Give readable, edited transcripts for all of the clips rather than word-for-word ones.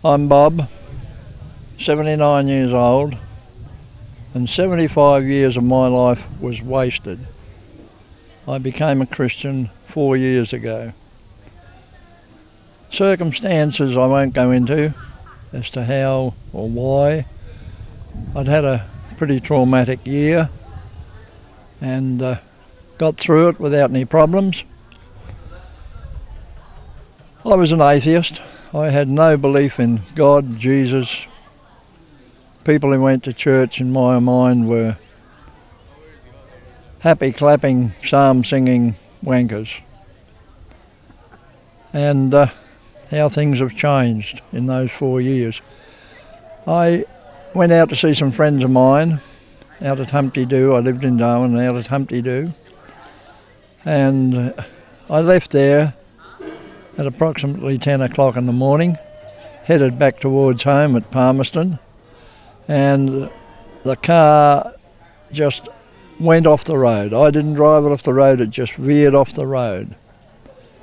I'm Bob, 79 years old, and 75 years of my life was wasted. I became a Christian 4 years ago. Circumstances I won't go into as to how or why. I'd had a pretty traumatic year and got through it without any problems. I was an atheist. I had no belief in God, Jesus. People who went to church in my mind were happy clapping, psalm singing wankers. And how things have changed in those 4 years. I went out to see some friends of mine out at Humpty Doo. I lived in Darwin, out at Humpty Doo. And I left there at approximately 10 o'clock in the morning, headed back towards home at Palmerston, and the car just went off the road. I didn't drive it off the road, it just veered off the road.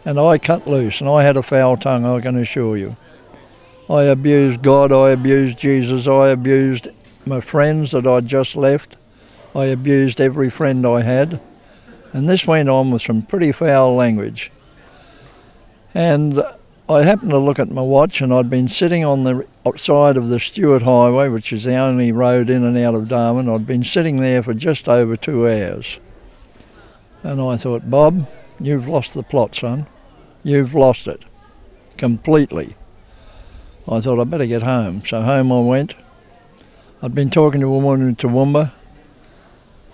And I cut loose, and I had a foul tongue, I can assure you. I abused God, I abused Jesus, I abused my friends that I'd just left. I abused every friend I had. And this went on with some pretty foul language. And I happened to look at my watch, and I'd been sitting on the side of the Stewart Highway, which is the only road in and out of Darwin. I'd been sitting there for just over 2 hours. And I thought, Bob, you've lost the plot, son. You've lost it completely. I thought I'd better get home. So home I went. I'd been talking to a woman in Toowoomba.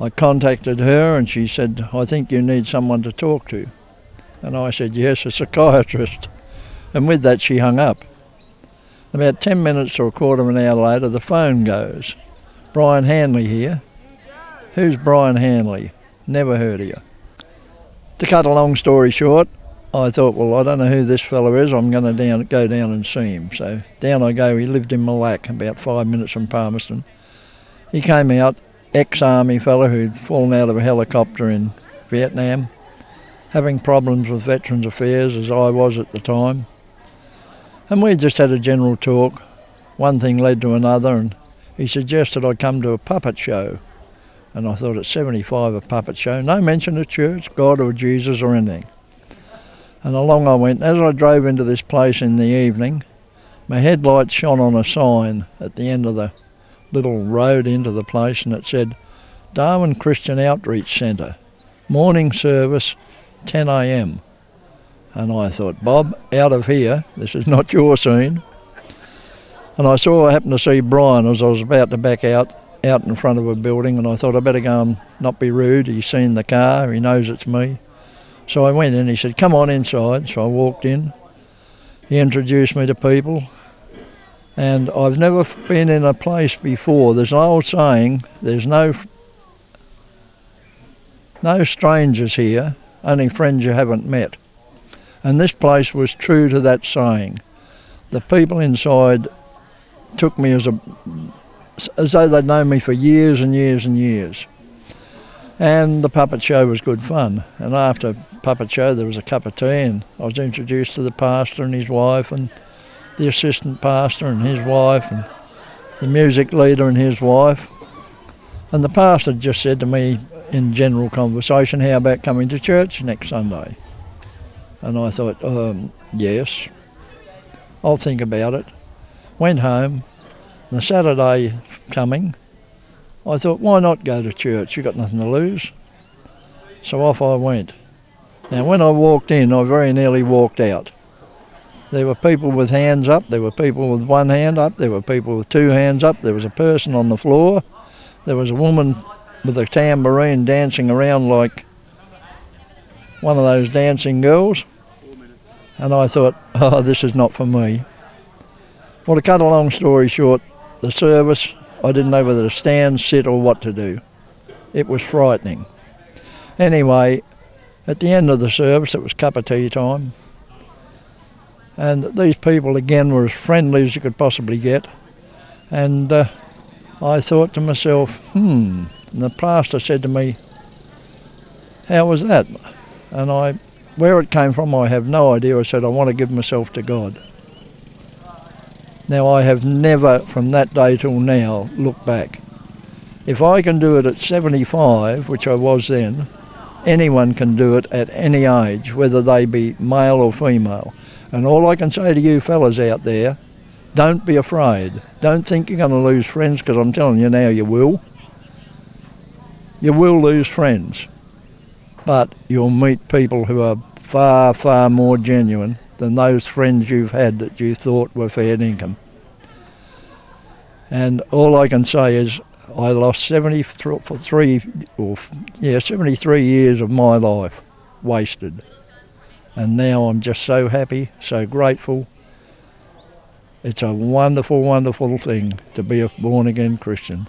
I contacted her and she said, I think you need someone to talk to. And I said, yes, a psychiatrist. And with that she hung up. About 10 minutes or a quarter of an hour later the phone goes. Brian Hanley here. Who's Brian Hanley? Never heard of you. To cut a long story short, I thought, well, I don't know who this fella is, I'm going to go down and see him. So down I go. He lived in Malac, about 5 minutes from Palmerston. He came out, ex-army fella who'd fallen out of a helicopter in Vietnam, having problems with Veterans Affairs, as I was at the time. And we just had a general talk. One thing led to another, and he suggested I come to a puppet show. And I thought, at 75, a puppet show, no mention of church, God or Jesus or anything. And along I went. As I drove into this place in the evening, my headlights shone on a sign at the end of the little road into the place, and it said, Darwin Christian Outreach Centre, morning service, 10 a.m. And I thought, Bob, out of here, this is not your scene. And I happened to see Brian as I was about to back out in front of a building, and I thought I'd better go and not be rude. He's seen the car, he knows it's me. So I went in, he said, come on inside. So I walked in, he introduced me to people, and I've never been in a place before. There's an old saying, there's no strangers here, only friends you haven't met. And this place was true to that saying. The people inside took me as though they'd known me for years and years and years. And the puppet show was good fun. And after puppet show there was a cup of tea, and I was introduced to the pastor and his wife, and the assistant pastor and his wife, and the music leader and his wife. And the pastor just said to me in general conversation, how about coming to church next Sunday? And I thought, yes, I'll think about it. Went home. The Saturday coming, I thought, why not go to church? You've got nothing to lose. So off I went. Now when I walked in, I very nearly walked out. There were people with hands up, there were people with one hand up, there were people with two hands up, there was a person on the floor, there was a woman with a tambourine dancing around like one of those dancing girls. And I thought, oh, this is not for me. Well, to cut a long story short, the service, I didn't know whether to stand, sit or what to do. It was frightening. Anyway, at the end of the service, it was cup of tea time. And these people again were as friendly as you could possibly get. And I thought to myself, and the pastor said to me, how was that? And where it came from, I have no idea. I said, I want to give myself to God. Now, I have never, from that day till now, looked back. If I can do it at 75, which I was then, anyone can do it at any age, whether they be male or female. And all I can say to you fellas out there, don't be afraid. Don't think you're going to lose friends, because I'm telling you now, you will. You will lose friends. But you'll meet people who are far, far more genuine than those friends you've had that you thought were fair income. And all I can say is I lost 73 years of my life wasted. And now I'm just so happy, so grateful. It's a wonderful, wonderful thing to be a born-again Christian.